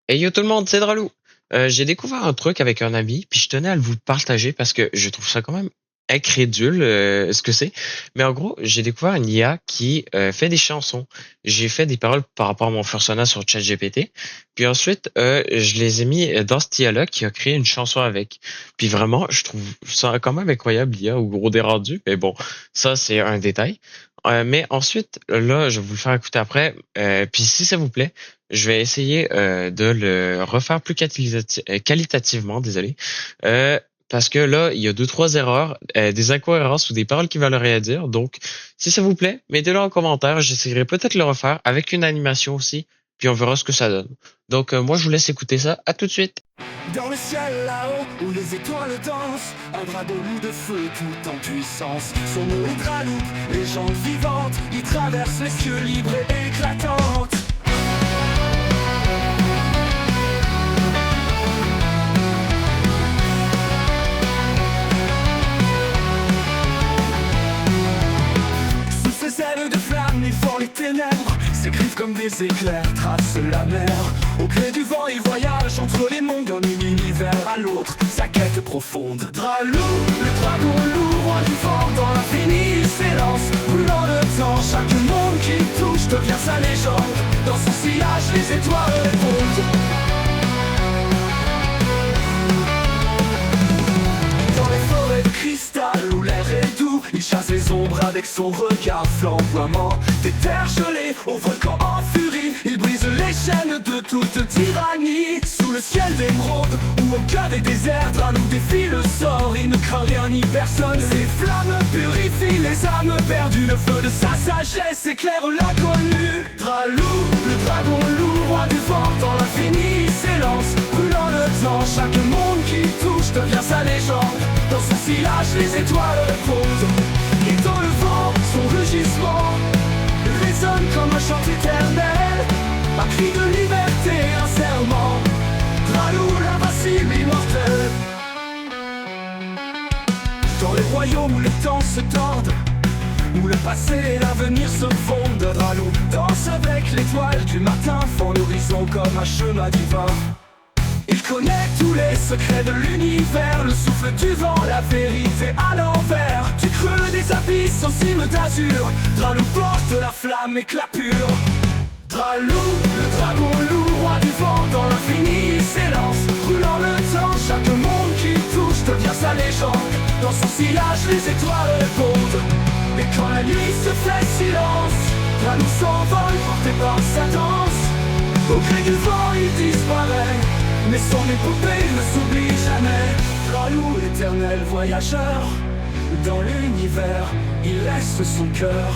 Hey yo tout le monde, c'est Dralou. J'ai découvert un truc avec un ami, puis je tenais à le partager parce que je trouve ça quand même incrédule ce que c'est. Mais en gros, j'ai découvert une IA qui fait des chansons. J'ai fait des paroles par rapport à mon persona sur ChatGPT. Puis ensuite, je les ai mis dans cette IA-là qui a créé une chanson avec. Puis vraiment, je trouve ça quand même incroyable, l'IA, au gros des rendus. Mais bon, ça c'est un détail. Mais ensuite, là, je vais vous le faire écouter après. Puis si ça vous plaît, je vais essayer de le refaire plus qualitativement, désolé. Parce que là, il y a deux, trois erreurs, des incohérences ou des paroles qui veulent rien dire. Donc, si ça vous plaît, mettez-le en commentaire. J'essaierai peut-être de le refaire avec une animation aussi. Puis on verra ce que ça donne. Donc, moi, je vous laisse écouter ça. À tout de suite. Dans le ciel là-haut, où les étoiles dansent, un dragon de feu tout en puissance. Son nom est Dralou, légende vivante, il traverse les cieux libres et éclatantes. Sous ses ailes de flamme, il fend les ténèbres. Ses griffes comme des éclairs tracent la mer. Au gré du vent, il voyage entre les mondes d'un univers à l'autre. Sa quête profonde. Dralou, le dragon lourd, roi du vent dans l'infini, il s'élance, brûlant le temps. Chaque monde qu'il touche devient sa légende. Dans son sillage, les étoiles répondent. Dans les forêts de cristal où l'air est doux, il chasse les ombres avec son regard flamboiement. Des terres gelées au volcan en furie, il brise les chaînes de toute tyrannie. Sous le ciel d'émeraude ou au cœur des déserts, Dralou défie le sort, il ne craint rien ni personne. Ses flammes purifient les âmes perdues, le feu de sa sagesse éclaire l'inconnu. Dralou, le dragon lourd, roi du vent dans l'infini, il s'élance, brûlant le temps. Chaque monde qu'il touche devient sa légende. Dans son sillage, les étoiles répondent. Et dans le vent, son rugissement résonne comme un chant éternel. Un cri de liberté, un serment. Dralou, l'invincible, immortel. Dans les royaumes où les temps se tordent, où le passé et l'avenir se fondent, Dralou danse avec l'étoile du matin, fend l'horizon comme un chemin divin. Il connaît tous les secrets de l'univers, le souffle du vent, la vérité à l'envers. Du creux des abysses aux cimes d'azur, Dralou porte la flamme, éclat pur. Dralou, le dragon lourd, roi du vent dans l'infini, il s'élance, brûlant le temps. Chaque monde qu'il touche devient sa légende. Dans son sillage, les étoiles répondent. Et quand la nuit se fait silence, Dralou s'envole, porté par sa danse. Au gré du vent, il disparaît, mais son épopée ne s'oublie jamais. Dralou, l'éternel voyageur, dans l'univers, il laisse son cœur.